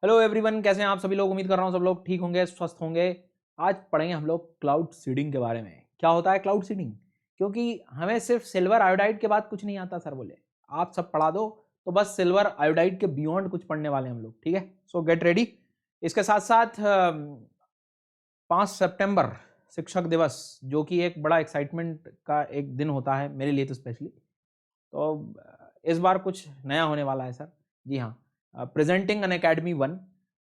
Hello everyone, कैसे हैं आप सभी लोग। उम्मीद कर रहा हूँ सब लोग ठीक होंगे, स्वस्थ होंगे। आज पढ़ेंगे हम लोग क्लाउड सीडिंग के बारे में। क्या होता है क्लाउड सीडिंग? क्योंकि हमें सिर्फ सिल्वर आयोडाइड के बाद कुछ नहीं आता सर बोले। आप सब पढ़ा दो तो बस सिल्वर आयोडाइड के बियॉन्ड कुछ पढ़ने वाले हैं हम लोग, ठीक है। सो गेट रेडी। इसके साथ साथ 5 सितंबर शिक्षक दिवस, जो कि एक बड़ा एक्साइटमेंट का एक दिन होता है मेरे लिए तो स्पेशली। तो इस बार कुछ नया होने वाला है सर। जी हाँ, प्रेजेंटिंग अन एकेडमी 1,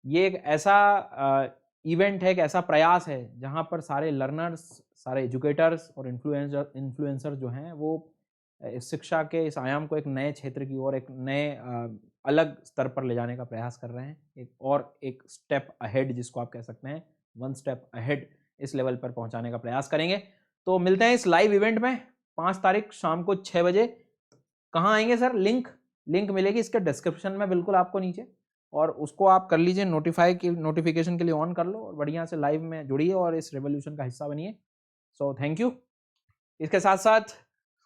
ये एक ऐसा इवेंट है, एक ऐसा प्रयास है जहाँ पर सारे लर्नर्स, सारे एजुकेटर्स और इन्फ्लुएंसर जो हैं वो इस शिक्षा के इस आयाम को एक नए क्षेत्र की ओर, एक नए अलग स्तर पर ले जाने का प्रयास कर रहे हैं। एक स्टेप अहेड जिसको आप कह सकते हैं, 1 स्टेप अहेड इस लेवल पर पहुंचाने का प्रयास करेंगे। तो मिलते हैं इस लाइव इवेंट में 5 तारीख शाम को 6 बजे। कहाँ आएंगे सर? लिंक मिलेगी इसके डिस्क्रिप्शन में बिल्कुल आपको नीचे, और उसको आप कर लीजिए, नोटिफिकेशन के लिए ऑन कर लो और बढ़िया से लाइव में जुड़िए और इस रेवोल्यूशन का हिस्सा बनिए। So thank you. इसके साथ साथ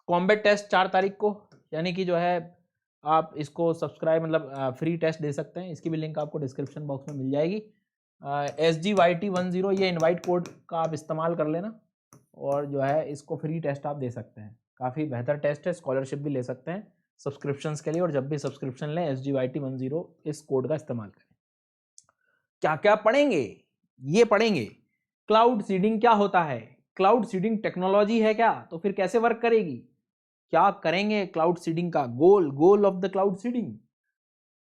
कॉम्बैट टेस्ट 4 तारीख को, यानी कि जो है आप इसको सब्सक्राइब मतलब फ्री टेस्ट दे सकते हैं। इसकी भी लिंक आपको डिस्क्रिप्शन बॉक्स में मिल जाएगी। SGYT10 ये इनवाइट कोड का आप इस्तेमाल कर लेना और जो है इसको फ्री टेस्ट आप दे सकते हैं। काफ़ी बेहतर टेस्ट है, स्कॉलरशिप भी ले सकते हैं सब्सक्रिप्शंस के लिए। और जब भी सब्सक्रिप्शन लें SGYT10 इस कोड का इस्तेमाल करें। क्या क्या पढ़ेंगे? ये पढ़ेंगे क्लाउड सीडिंग क्या होता है, क्लाउड सीडिंग टेक्नोलॉजी है क्या, तो फिर कैसे वर्क करेगी, क्या करेंगे क्लाउड सीडिंग का goal of the cloud seeding,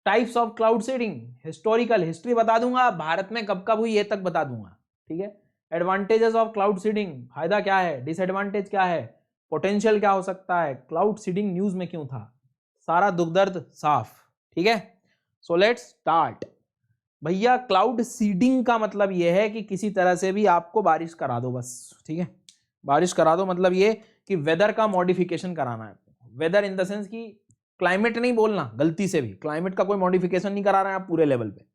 types of cloud seeding, historical history बता दूंगा, भारत में कब कब हुई ये तक बता दूंगा, ठीक है। एडवांटेजेस ऑफ क्लाउड सीडिंग, फायदा क्या है, डिसएडवांटेज क्या है, पोटेंशियल क्या हो सकता है, क्लाउड सीडिंग न्यूज में क्यों था, सारा दुख दर्द साफ, ठीक है। So let's start. भैया क्लाउड सीडिंग का मतलब यह है कि किसी तरह से भी आपको बारिश करा दो बस, ठीक है। बारिश करा दो मतलब ये कि वेदर का मॉडिफिकेशन कराना है। वेदर इन द सेंस कि क्लाइमेट नहीं बोलना गलती से भी, क्लाइमेट का कोई मॉडिफिकेशन नहीं करा रहे हैं आप पूरे लेवल पे।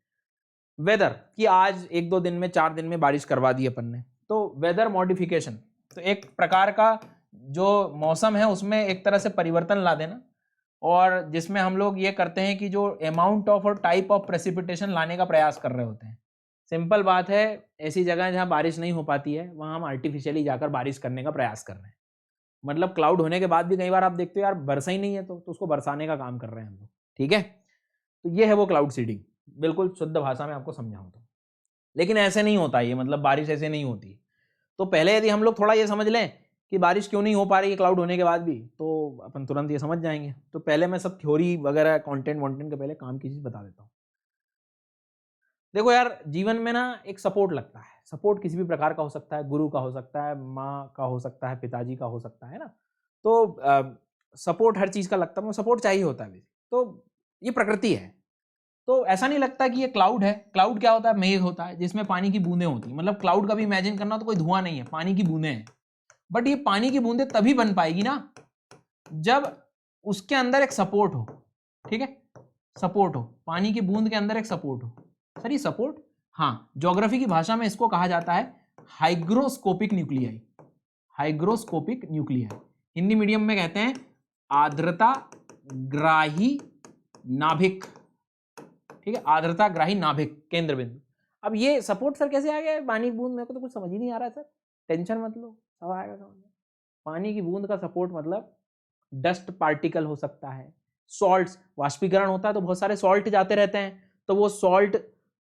वेदर कि आज 1-2 दिन में 4 दिन में बारिश करवा दी अपन ने, तो वेदर मॉडिफिकेशन। तो एक प्रकार का जो मौसम है उसमें एक तरह से परिवर्तन ला देना, और जिसमें हम लोग ये करते हैं कि जो अमाउंट ऑफ और टाइप ऑफ प्रेसिपिटेशन लाने का प्रयास कर रहे होते हैं। सिंपल बात है, ऐसी जगह जहाँ बारिश नहीं हो पाती है वहाँ हम आर्टिफिशियली जाकर बारिश करने का प्रयास कर रहे हैं। मतलब क्लाउड होने के बाद भी कई बार आप देखते हो यार बरसा ही नहीं है, तो उसको बरसाने का काम कर रहे हैं हम लोग, ठीक है। तो ये है वो क्लाउड सीडिंग, बिल्कुल शुद्ध भाषा में आपको समझाऊं तो। लेकिन ऐसे नहीं होता ये, मतलब बारिश ऐसे नहीं होती। तो पहले यदि हम लोग थोड़ा ये समझ लें कि बारिश क्यों नहीं हो पा रही है क्लाउड होने के बाद भी, तो अपन तुरंत ये समझ जाएंगे। तो पहले मैं सब थ्योरी वगैरह कंटेंट वॉन्टेंट के पहले काम की चीज बता देता हूँ। देखो यार, जीवन में ना एक सपोर्ट लगता है। सपोर्ट किसी भी प्रकार का हो सकता है, गुरु का हो सकता है, माँ का हो सकता है, पिताजी का हो सकता है ना। तो सपोर्ट हर चीज का लगता है, सपोर्ट चाहिए होता है। तो ये प्रकृति है। तो ऐसा नहीं लगता कि ये क्लाउड है। क्लाउड क्या होता है? मेघ होता है जिसमें पानी की बूंदें होती हैं। मतलब क्लाउड का भी इमेजिन करना तो कोई धुआं नहीं है, पानी की बूंदें हैं। बट ये पानी की बूंदें तभी बन पाएगी ना जब उसके अंदर एक सपोर्ट हो, ठीक है। सपोर्ट हो, पानी की बूंद के अंदर एक सपोर्ट हो। सर ये सपोर्ट, हाँ, ज्योग्राफी की भाषा में इसको कहा जाता है hygroscopic nuclei. Hygroscopic nuclei Hindi medium में कहते हैं आर्द्रता ग्राही नाभिक, ठीक है। आर्द्रता ग्राही नाभिक केंद्र बिंदु। अब ये सपोर्ट सर कैसे आ गया पानी की बूंद? मेरे को तो कुछ समझ ही नहीं आ रहा है सर। टेंशन मत लो, सब आएगा समझ। पानी की बूंद का सपोर्ट मतलब डस्ट पार्टिकल हो सकता है, सॉल्ट्स, वाष्पीकरण होता है तो बहुत सारे सॉल्ट जाते रहते हैं, तो वो सॉल्ट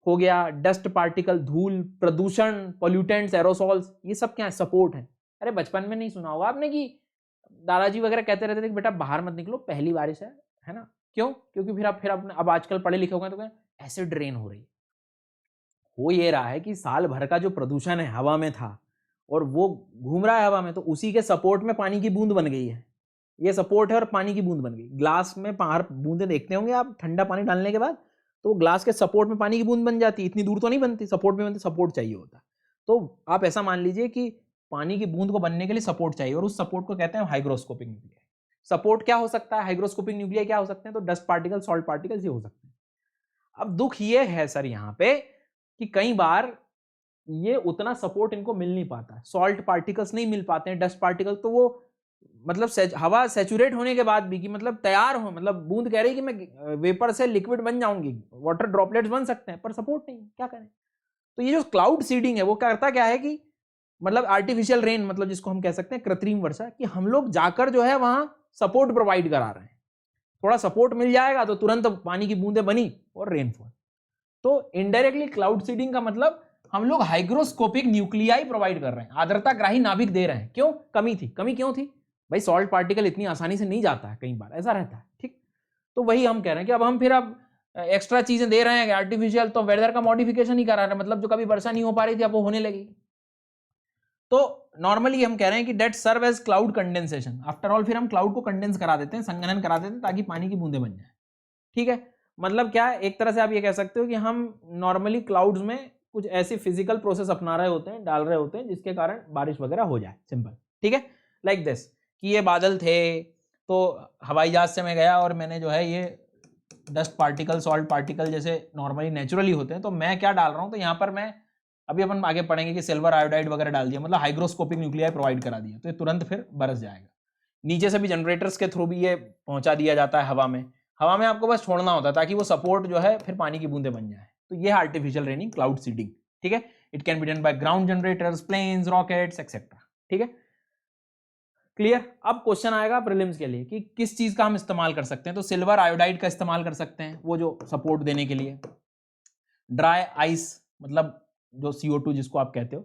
हो गया, डस्ट पार्टिकल, धूल, प्रदूषण, पॉल्यूटेंट्स, एरोसॉल्स, ये सब क्या है? सपोर्ट है। अरे बचपन में नहीं सुना होगा आपने कि दादाजी वगैरह कहते रहते थे कि बेटा बाहर मत निकलो, पहली बारिश है ना। क्यों? क्योंकि फिर अपने अब आजकल पढ़े लिखे हो गए तो क्या एसिड रेन हो रही है। हो ये रहा है कि साल भर का जो प्रदूषण है हवा में था और वो घूम रहा है हवा में, तो उसी के सपोर्ट में पानी की बूंद बन गई है। ये सपोर्ट है और पानी की बूंद बन गई। ग्लास में बाहर बूंदे देखते होंगे आप ठंडा पानी डालने के बाद, तो ग्लास के सपोर्ट में पानी की बूंद बन जाती है। इतनी दूर तो नहीं बनती, सपोर्ट में बनती, सपोर्ट चाहिए होता। तो आप ऐसा मान लीजिए कि पानी की बूंद को बनने के लिए सपोर्ट चाहिए, और उस सपोर्ट को कहते हैं हाइग्रोस्कोपिक न्यूक्लियाई। सपोर्ट क्या हो सकता है? हाइग्रोस्कोपिक न्यूक्लियाई क्या हो सकते हैं? तो डस्ट पार्टिकल, सॉल्ट पार्टिकल्स ये हो सकते हैं। अब दुख ये है सर यहाँ पे कि कई बार ये उतना सपोर्ट इनको मिल नहीं पाता, सॉल्ट पार्टिकल्स नहीं मिल पाते हैं, डस्ट पार्टिकल, तो वो मतलब हवा सैचुरेट होने के बाद भी, कि मतलब तैयार हो, मतलब बूंद कह रही है कि मैं वेपर से लिक्विड बन जाऊंगी, वाटर ड्रॉपलेट्स बन सकते हैं, पर सपोर्ट नहीं, क्या करें। तो ये जो क्लाउड सीडिंग है वो करता क्या है कि मतलब आर्टिफिशियल रेन, मतलब जिसको हम कह सकते हैं कृत्रिम वर्षा, कि हम लोग जाकर जो है वहां सपोर्ट प्रोवाइड करा रहे हैं। थोड़ा सपोर्ट मिल जाएगा तो तुरंत पानी की बूंदें बनी और रेनफॉल। तो इनडायरेक्टली क्लाउड सीडिंग का मतलब हम लोग हाइग्रोस्कोपिक न्यूक्लियाई प्रोवाइड कर रहे हैं, आर्द्रताग्राही नाभिक दे रहे हैं। क्यों? कमी थी। कमी क्यों थी भाई? सॉल्ट पार्टिकल इतनी आसानी से नहीं जाता है, कई बार ऐसा रहता है, ठीक। तो वही हम कह रहे हैं कि अब हम फिर अब एक्स्ट्रा चीजें दे रहे हैं आर्टिफिशियल, तो वेदर का मॉडिफिकेशन ही करा रहे हैं, मतलब जो कभी वर्षा नहीं हो पा रही थी अब वो होने लगेगी। तो नॉर्मली हम कह रहे हैं कि that serve as cloud condensation. After all फिर हम क्लाउड को कंडेंस करा देते हैं, संघनन करा देते हैं, ताकि पानी की बूंदें बन जाए, ठीक है। मतलब क्या है, एक तरह से आप ये कह सकते हो कि हम नॉर्मली क्लाउड्स में कुछ ऐसी फिजिकल प्रोसेस अपना रहे होते हैं, डाल रहे होते हैं, जिसके कारण बारिश वगैरह हो जाए, सिंपल, ठीक है। लाइक दिस, कि ये बादल थे, तो हवाई जहाज से मैं गया और मैंने जो है ये डस्ट पार्टिकल, सॉल्ट पार्टिकल जैसे नॉर्मली नेचुरली होते हैं, तो मैं क्या डाल रहा हूँ, तो यहाँ पर मैं अभी अपन आगे पढ़ेंगे कि सिल्वर आयोडाइड वगैरह डाल दिया, मतलब हाइग्रोस्कोपिक न्यूक्लियाई प्रोवाइड करा दिया, तो ये तुरंत फिर बरस जाएगा। नीचे से भी जनरेटर्स के थ्रू भी ये पहुंचा दिया जाता है हवा में। हवा में आपको बस छोड़ना होता है ताकि वो सपोर्ट जो है फिर पानी की बूंदे बन जाए। तो ये है आर्टिफिशियल रेनिंग, क्लाउड सीडिंग, ठीक है। It can be done by ground generators, planes, rockets etcetera, ठीक है। क्लियर। अब क्वेश्चन आएगा प्रीलिम्स के लिए कि किस चीज का हम इस्तेमाल कर सकते हैं। तो सिल्वर आयोडाइड का इस्तेमाल कर सकते हैं, वो जो सपोर्ट देने के लिए। ड्राई आइस, मतलब जो CO2 जिसको आप कहते हो,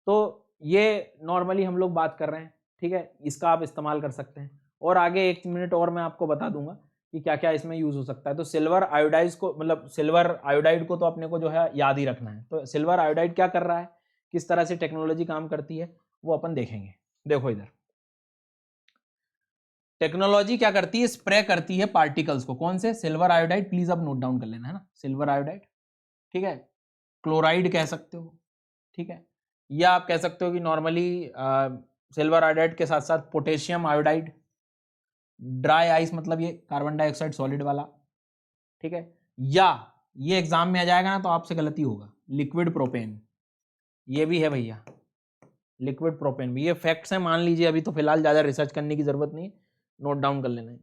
तो ये नॉर्मली हम लोग बात कर रहे हैं, ठीक है, इसका आप इस्तेमाल कर सकते हैं। और आगे 1 मिनट और मैं आपको बता दूंगा कि क्या क्या इसमें यूज हो सकता है। तो सिल्वर आयोडाइज को, मतलब सिल्वर आयोडाइड को तो अपने को जो है याद ही रखना है। तो सिल्वर आयोडाइड क्या कर रहा है, किस तरह से टेक्नोलॉजी काम करती है, वो अपन देखेंगे। देखो इधर टेक्नोलॉजी क्या करती है, स्प्रे करती है पार्टिकल्स को। कौन से? सिल्वर आयोडाइड, प्लीज अब नोट डाउन कर लेना है ना, सिल्वर आयोडाइड, ठीक है। क्लोराइड कह सकते हो, ठीक है। या आप कह सकते हो कि नॉर्मली सिल्वर आयोडाइड के साथ साथ पोटेशियम आयोडाइड। ड्राई आइस मतलब ये कार्बन डाइऑक्साइड सॉलिड वाला, ठीक है। या ये एग्जाम में आ जाएगा ना तो आपसे गलती होगा, लिक्विड प्रोपेन, ये भी है भैया, लिक्विड प्रोपेन भी। ये फैक्ट्स हैं, मान लीजिए, अभी तो फिलहाल ज़्यादा रिसर्च करने की जरूरत नहीं, नोट डाउन कर लेना है।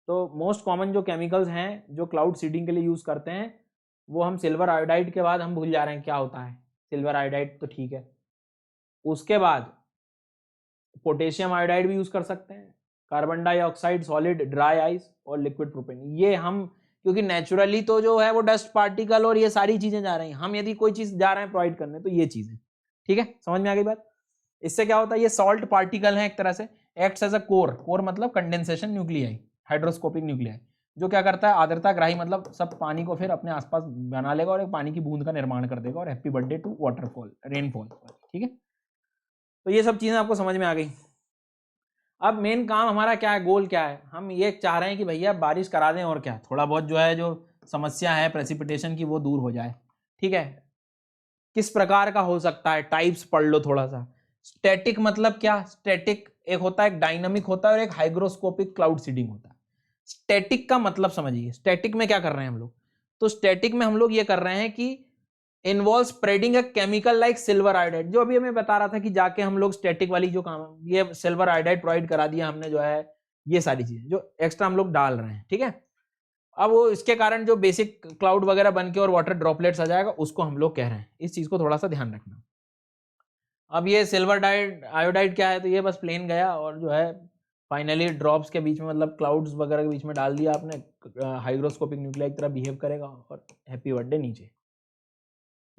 तो मोस्ट कॉमन जो केमिकल्स हैं जो क्लाउड सीडिंग के लिए यूज़ करते हैं, वो हम सिल्वर आयोडाइड के बाद हम भूल जा रहे हैं क्या होता है। सिल्वर आयोडाइड तो ठीक है, उसके बाद पोटेशियम आयोडाइड भी यूज़ कर सकते हैं, carbon dioxide solid, dry ice और लिक्विड प्रोपेन। ये हम, क्योंकि नेचुरली तो जो है वो डस्ट पार्टिकल और ये सारी चीज़ें जा रही हैं, हम यदि कोई चीज़ जा रहे हैं प्रोवाइड करने तो ये चीज़ें, ठीक है। समझ में आ गई बात? इससे क्या होता है, ये सॉल्ट पार्टिकल है एक तरह से, acts as a core. Core मतलब कंडेंसेशन न्यूक्लियाई, हाइड्रोस्कोपिक न्यूक्लियाई, जो क्या करता है, आर्द्रता ग्राही, मतलब सब पानी को फिर अपने आसपास बना लेगा और एक पानी की बूंद का निर्माण कर देगा। और happy birthday to waterfall, rainfall, ठीक है। तो ये सब चीजें आपको समझ में आ गई। अब मेन काम हमारा क्या है, गोल क्या है, हम ये चाह रहे हैं कि भैया बारिश करा दें, और क्या, थोड़ा बहुत जो है जो समस्या है प्रेसिपिटेशन की वो दूर हो जाए, ठीक है। किस प्रकार का हो सकता है, टाइप्स पढ़ लो थोड़ा सा। स्टैटिक मतलब क्या, स्टैटिक एक होता है, एक डायनामिक होता है और एक हाइग्रोस्कोपिक क्लाउड सीडिंग होता है। स्टैटिक का मतलब समझिए, स्टैटिक में क्या कर रहे हैं हम लोग। तो स्टैटिक में हम लोग ये कर रहे हैं कि involve spreading a chemical like silver iodide, जो अभी मैं बता रहा था कि जाके हम लोग स्टैटिक वाली जो काम है, ये सिल्वर आयोडाइड प्रोवाइड करा दिया हमने जो है, ये सारी चीजें जो एक्स्ट्रा हम लोग डाल रहे हैं, ठीक है। अब वो इसके कारण जो बेसिक क्लाउड वगैरह बन के और वाटर ड्रॉपलेट्स आ जाएगा, उसको हम लोग कह रहे हैं। इस चीज को थोड़ा सा ध्यान रखना। अब ये सिल्वर डाइड आयोडाइड क्या है, तो ये बस प्लेन गया और जो है फाइनली ड्रॉप्स के बीच में, मतलब क्लाउड्स वगैरह के बीच में डाल दिया आपने, हाइग्रोस्कोपिक न्यूक्लियाई की तरह बिहेव करेगा और हैप्पी बर्थडे नीचे।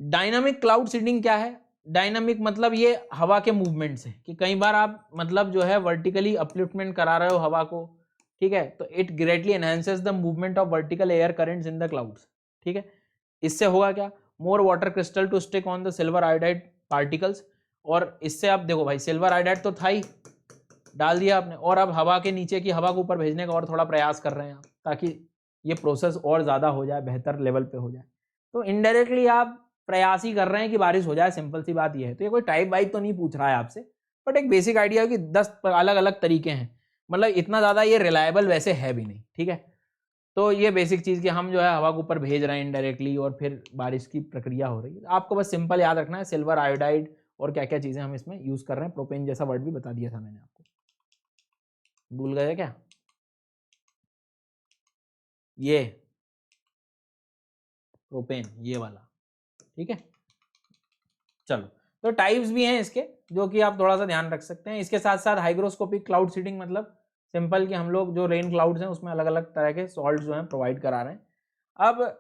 डायनामिक क्लाउड सीडिंग क्या है, डायनामिक मतलब ये हवा के मूवमेंट से, कि कई बार आप मतलब जो है वर्टिकली अपलिफ्टमेंट करा रहे हो हवा को, ठीक है, तो it greatly enhances the movement of vertical air currents in the clouds, ठीक है। इससे होगा क्या, more water crystal to stick on the silver iodide particles. और इससे आप देखो भाई, सिल्वर आयोडाइड तो था ही, डाल दिया आपने, और अब हवा के नीचे की हवा को ऊपर भेजने का और थोड़ा प्रयास कर रहे हैं आप, ताकि ये प्रोसेस और ज्यादा हो जाए, बेहतर लेवल पे हो जाए। तो इनडायरेक्टली आप प्रयास ही कर रहे हैं कि बारिश हो जाए, सिंपल सी बात यह है। तो ये कोई टाइप वाइप तो नहीं पूछ रहा है आपसे, बट एक बेसिक आइडिया है कि 10 अलग अलग तरीके हैं, मतलब इतना ज़्यादा ये रिलायबल वैसे है भी नहीं, ठीक है। तो ये बेसिक चीज़ कि हम जो है हवा को ऊपर भेज रहे हैं इनडायरेक्टली और फिर बारिश की प्रक्रिया हो रही है। आपको बस सिंपल याद रखना है सिल्वर आयोडाइड और क्या क्या चीज़ें हम इसमें यूज़ कर रहे हैं। प्रोपेन जैसा वर्ड भी बता दिया था मैंने आपको। भूल गए क्या? ये प्रोपेन, ये वाला, ठीक है। चलो, तो टाइप्स भी हैं इसके जो कि आप थोड़ा सा ध्यान रख सकते हैं। इसके साथ साथ हाइग्रोस्कोपिक क्लाउड सीडिंग, मतलब सिंपल कि हम लोग जो रेन क्लाउड्स हैं उसमें अलग अलग तरह के सॉल्ट जो हैं प्रोवाइड करा रहे हैं। अब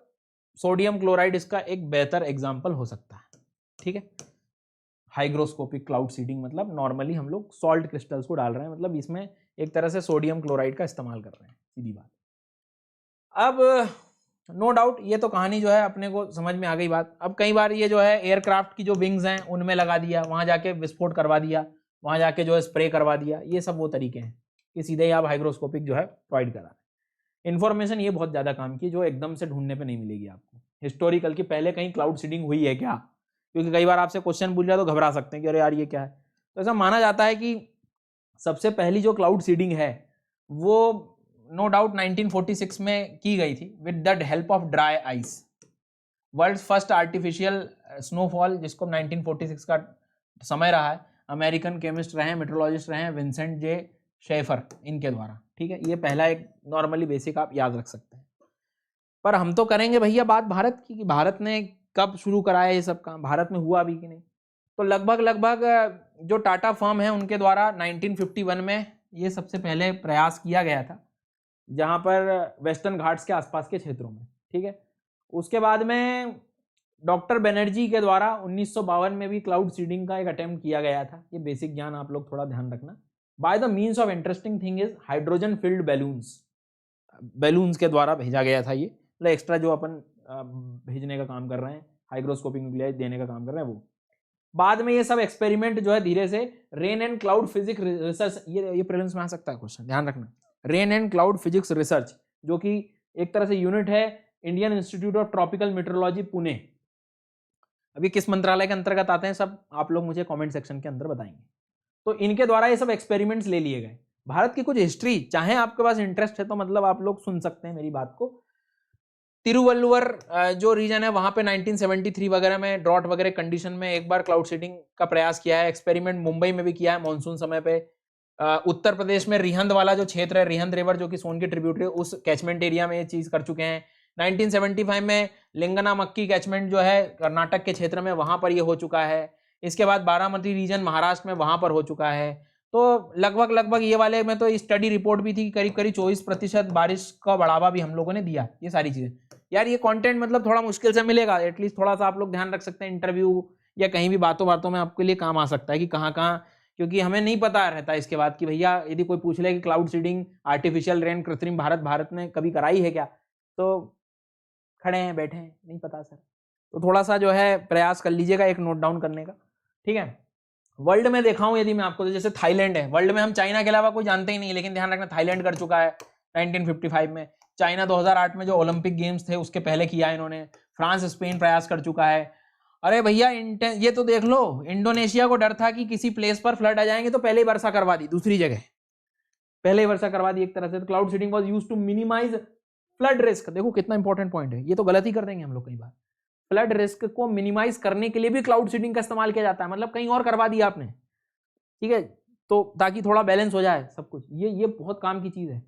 सोडियम क्लोराइड इसका एक बेहतर एग्जाम्पल हो सकता है, ठीक है। हाइग्रोस्कोपिक क्लाउड सीडिंग मतलब नॉर्मली हम लोग सॉल्ट क्रिस्टल्स को डाल रहे हैं, मतलब इसमें एक तरह से सोडियम क्लोराइड का इस्तेमाल कर रहे हैं, सीधी बात। अब नो डाउट ये तो कहानी जो है अपने को समझ में आ गई बात। अब कई बार ये जो है एयरक्राफ्ट की जो विंग्स हैं उनमें लगा दिया, वहां जाके विस्फोट करवा दिया, वहां जाके जो है स्प्रे करवा दिया, ये सब वो तरीके हैं कि सीधे ही आप हाइग्रोस्कोपिक जो है प्रोवाइड करा रहे हैं। इन्फॉर्मेशन ये बहुत ज़्यादा काम की जो एकदम से ढूंढने पर नहीं मिलेगी आपको, हिस्टोरिकल की पहले कहीं क्लाउड सीडिंग हुई है क्या, क्योंकि कई बार आपसे क्वेश्चन पूछ लिया तो घबरा सकते हैं कि अरे यार ये क्या है। तो ऐसा माना जाता है कि सबसे पहली जो क्लाउड सीडिंग है वो नो डाउट 1946 में की गई थी with the help of dry ice. World first artificial snowfall, जिसको 1946 का समय रहा है, अमेरिकन केमिस्ट रहे हैं, मेट्रोलॉजिस्ट रहे हैं विंसेंट जे शेफर, इनके द्वारा, ठीक है। ये पहला एक नॉर्मली बेसिक आप याद रख सकते हैं। पर हम तो करेंगे भैया बात भारत की, कि भारत ने कब शुरू कराया ये सब काम, भारत में हुआ भी कि नहीं। तो लगभग जो टाटा फर्म है उनके द्वारा 1951 में ये सबसे पहले प्रयास किया गया था, जहाँ पर वेस्टर्न घाट्स के आसपास के क्षेत्रों में, ठीक है। उसके बाद में डॉक्टर बनर्जी के द्वारा 1952 में भी क्लाउड सीडिंग का एक अटेम्प्ट किया गया था। ये बेसिक ज्ञान आप लोग थोड़ा ध्यान रखना। By the means of interesting thing is hydrogen field balloons के द्वारा भेजा गया था ये, मतलब एक्स्ट्रा जो अपन भेजने का काम कर रहे हैं, हाइग्रोस्कोपिक न्यूक्लियाई देने का काम कर रहे हैं वो। बाद में ये सब एक्सपेरिमेंट जो है धीरे से rain and cloud physics research, ये प्रीलिम्स में आ सकता है क्वेश्चन, ध्यान रखना। Rain and cloud physics research, जो कि एक तरह से यूनिट है Indian institute of tropical metrology Pune. अभी किस मंत्रालय के अंतर्गत आते हैं सब आप लोग मुझे कमेंट सेक्शन के अंदर बताएंगे। तो इनके द्वारा ये सब एक्सपेरिमेंट्स ले लिए गए। भारत की कुछ हिस्ट्री, चाहे आपके पास इंटरेस्ट है तो मतलब आप लोग सुन सकते हैं मेरी बात को। तिरुवल्लुवर जो रीजन है वहां पे 1973 वगैरह में ड्रॉट वगैरह कंडीशन में एक बार क्लाउड सीडिंग का प्रयास किया है। एक्सपेरिमेंट मुंबई में भी किया है मानसून समय पे। उत्तर प्रदेश में रिहंद वाला जो क्षेत्र है, रिहंद रिवर जो कि सोन की ट्रिब्यूटरी, उस कैचमेंट एरिया में ये चीज कर चुके हैं। 1975 में लिंगना मक्की कैचमेंट जो है कर्नाटक के क्षेत्र में, वहां पर ये हो चुका है। इसके बाद बारामती रीजन महाराष्ट्र में, वहां पर हो चुका है। तो लगभग ये वाले में तो स्टडी रिपोर्ट भी थी, करीब 24% बारिश का बढ़ावा भी हम लोगों ने दिया। ये सारी चीजें यार, ये कंटेंट मतलब थोड़ा मुश्किल से मिलेगा, एटलीस्ट थोड़ा सा आप लोग ध्यान रख सकते हैं। इंटरव्यू या कहीं भी बातों में आपके लिए काम आ सकता है कि कहाँ कहाँ, क्योंकि हमें नहीं पता रहता इसके बाद कि भैया यदि कोई पूछ ले कि क्लाउड सीडिंग, आर्टिफिशियल रेन, कृत्रिम भारत ने कभी कराई है क्या, तो खड़े हैं बैठे हैं नहीं पता सर। तो थोड़ा सा जो है प्रयास कर लीजिएगा एक नोट डाउन करने का, ठीक है। वर्ल्ड में देखा हूं यदि मैं आपको, तो जैसे थाईलैंड है, वर्ल्ड में हम चाइना के अलावा कोई जानते ही नहीं, लेकिन ध्यान रखना थाईलैंड कर चुका है 1955 में। चाइना 2008 में जो ओलंपिक गेम्स थे उसके पहले किया इन्होंने। फ्रांस, स्पेन प्रयास कर चुका है। अरे भैया ये तो देख लो, इंडोनेशिया को डर था कि किसी प्लेस पर फ्लड आ जाएंगे तो पहले ही वर्षा करवा दी, दूसरी जगह पहले ही वर्षा करवा दी एक तरह से। तो cloud seeding was used to minimize flood risk. देखो कितना इंपॉर्टेंट पॉइंट है, ये तो गलत ही कर देंगे हम लोग कई बार। फ्लड रिस्क को मिनिमाइज करने के लिए भी क्लाउड सीडिंग का इस्तेमाल किया जाता है, मतलब कहीं और करवा दिया आपने, ठीक है, तो ताकि थोड़ा बैलेंस हो जाए सब कुछ। ये बहुत काम की चीज है।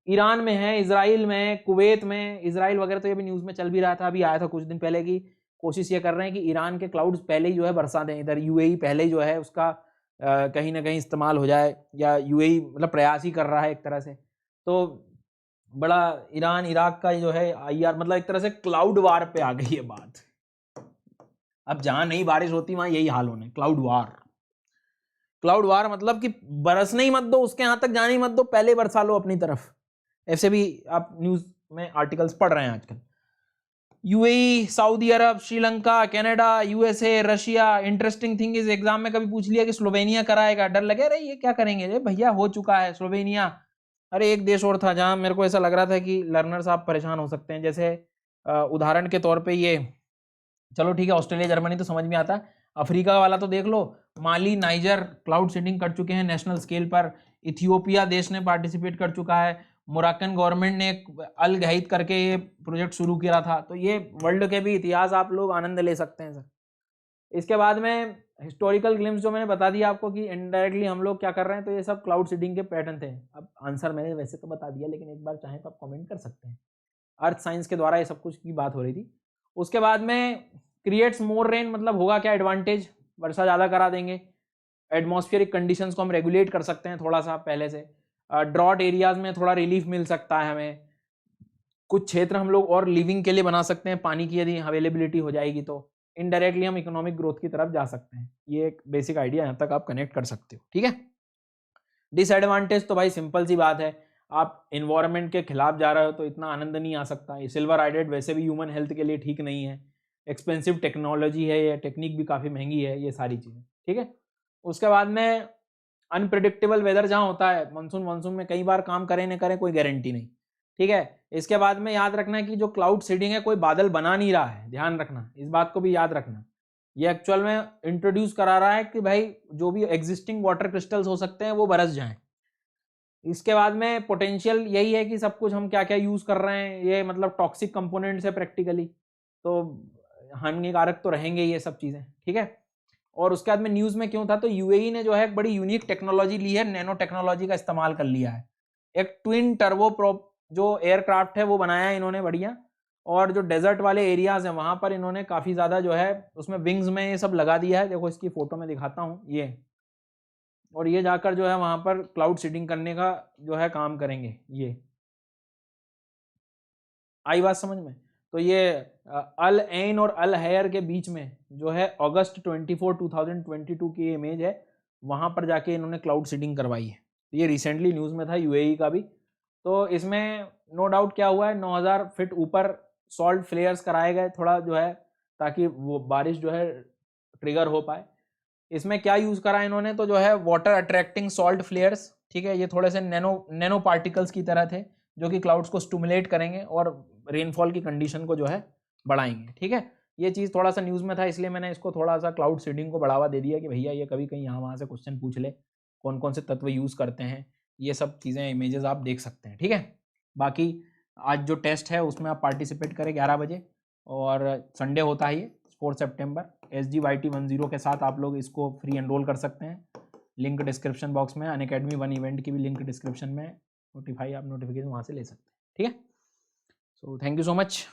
ईरान में है, इजराइल में, कुवैत में, इजराइल वगैरह तो ये भी न्यूज में चल भी रहा था, अभी आया था कुछ दिन पहले की। कोशिश ये कर रहे हैं कि ईरान के क्लाउड्स पहले ही जो है बरसा दें, इधर यूएई पहले ही जो है उसका कहीं ना कहीं इस्तेमाल हो जाए, या यूएई मतलब प्रयास ही कर रहा है एक तरह से। तो बड़ा ईरान इराक का जो है आईआर, मतलब एक तरह से क्लाउड वार पे आ गई है बात। अब जहां नहीं बारिश होती वहां यही हाल होने, क्लाउड वार। क्लाउड वार मतलब कि बरसने ही मत दो, उसके यहां तक जाने ही मत दो, पहले बरसा लो अपनी तरफ। ऐसे भी आप न्यूज में आर्टिकल्स पढ़ रहे हैं आजकल। UAE, Saudi Arab, Sri Lanka, Canada, USA, Russia. Interesting thing is exam में कभी पूछ लिया कि स्लोवेनिया कराएगा, डर लगे अरे ये क्या करेंगे, अरे भैया हो चुका है स्लोवेनिया। अरे एक देश और था जहां मेरे को ऐसा लग रहा था कि लर्नर्स आप परेशान हो सकते हैं, जैसे उदाहरण के तौर पे ये, चलो ठीक है ऑस्ट्रेलिया जर्मनी तो समझ में आता है, अफ्रीका वाला तो देख लो, माली, नाइजर क्लाउड सीडिंग कर चुके हैं नेशनल स्केल पर। इथियोपिया देश ने पार्टिसिपेट कर चुका है। मोरक्कन गवर्नमेंट ने अल गहईद करके ये प्रोजेक्ट शुरू किया था। तो ये वर्ल्ड के भी इतिहास आप लोग आनंद ले सकते हैं सर। इसके बाद में हिस्टोरिकल ग्लिम्स जो मैंने बता दिया आपको कि इनडायरेक्टली हम लोग क्या कर रहे हैं, तो ये सब क्लाउड सीडिंग के पैटर्न थे। अब आंसर मैंने वैसे तो बता दिया, लेकिन एक बार चाहें तो आप कमेंट कर सकते हैं। अर्थ साइंस के द्वारा ये सब कुछ की बात हो रही थी। उसके बाद में क्रिएट्स मोर रेन, मतलब होगा क्या एडवांटेज, वर्षा ज़्यादा करा देंगे। एटमॉस्फेरिक कंडीशंस को हम रेगुलेट कर सकते हैं थोड़ा सा पहले से। ड्रॉट एरियाज में थोड़ा रिलीफ मिल सकता है हमें। कुछ क्षेत्र हम लोग और लिविंग के लिए बना सकते हैं, पानी की यदि अवेलेबिलिटी हो जाएगी तो इनडायरेक्टली हम इकोनॉमिक ग्रोथ की तरफ जा सकते हैं। ये एक बेसिक आइडिया यहाँ तक आप कनेक्ट कर सकते हो, ठीक है। डिसएडवांटेज तो भाई सिंपल सी बात है, आप इन्वायरमेंट के खिलाफ जा रहे हो तो इतना आनंद नहीं आ सकता। ये सिल्वर आइडेड वैसे भी ह्यूमन हेल्थ के लिए ठीक नहीं है, एक्सपेंसिव टेक्नोलॉजी है, ये टेक्निक भी काफ़ी महंगी है, ये सारी चीज़ें, ठीक है। उसके बाद में अनप्रिडिक्टेबल वेदर जहाँ होता है, मानसून में कई बार काम करें न करें कोई गारंटी नहीं, ठीक है। इसके बाद में याद रखना है कि जो क्लाउड सीडिंग है कोई बादल बना नहीं रहा है, ध्यान रखना इस बात को भी याद रखना। ये एक्चुअल में इंट्रोड्यूस करा रहा है कि भाई जो भी एग्जिस्टिंग वाटर क्रिस्टल्स हो सकते हैं वो बरस जाएं। इसके बाद में पोटेंशियल यही है कि सब कुछ हम क्या क्या यूज कर रहे हैं, ये मतलब टॉक्सिक कंपोनेंट्स है प्रैक्टिकली, तो हानिकारक तो रहेंगे ये सब चीजें, ठीक है। और उसके बाद में न्यूज में क्यों था, तो यूएई ने जो है एक बड़ी यूनिक टेक्नोलॉजी ली है, नैनो टेक्नोलॉजी का इस्तेमाल कर लिया है। एक ट्विन टर्बो प्रोप जो एयरक्राफ्ट है वो बनाया है इन्होंने बढ़िया, और जो डेजर्ट वाले एरियाज हैं वहां पर इन्होंने काफी ज्यादा जो है उसमें विंग्स में ये सब लगा दिया है। देखो इसकी फोटो में दिखाता हूँ ये, और ये जाकर जो है वहां पर क्लाउड सीडिंग करने का जो है काम करेंगे। ये आई बात समझ में। तो ये अल एन और अल हैर के बीच में जो है अगस्त 24 2022 की इमेज है, वहां पर जाके इन्होंने क्लाउड सीडिंग करवाई है। ये रिसेंटली न्यूज में था यूएई का भी। तो इसमें नो डाउट क्या हुआ है, 9000 फीट ऊपर सॉल्ट फ्लेयर्स कराए गए थोड़ा जो है, ताकि वो बारिश जो है ट्रिगर हो पाए। इसमें क्या यूज करा इन्होंने, तो जो है वाटर अट्रैक्टिंग सॉल्ट फ्लेयर्स, ठीक है। ये थोड़े से नैनो पार्टिकल्स की तरह थे जो कि क्लाउड्स को स्टिमुलेट करेंगे और रेनफॉल की कंडीशन को जो है बढ़ाएंगे, ठीक है। ये चीज़ थोड़ा सा न्यूज़ में था, इसलिए मैंने इसको थोड़ा सा क्लाउड सीडिंग को बढ़ावा दे दिया कि भैया ये कभी कहीं यहाँ वहाँ से क्वेश्चन पूछ ले, कौन कौन से तत्व यूज़ करते हैं, ये सब चीज़ें इमेजेस आप देख सकते हैं, ठीक है। बाकी आज जो टेस्ट है उसमें आप पार्टिसिपेट करें 11 बजे, और संडे होता है ये 4 सितंबर। SGYT10 के साथ आप लोग इसको फ्री एनरोल कर सकते हैं, लिंक डिस्क्रिप्शन बॉक्स में। अनअकैडमी 1 इवेंट की भी लिंक डिस्क्रिप्शन में, आप नोटिफिकेशन वहाँ से ले सकते हैं, ठीक है। So thank you so much.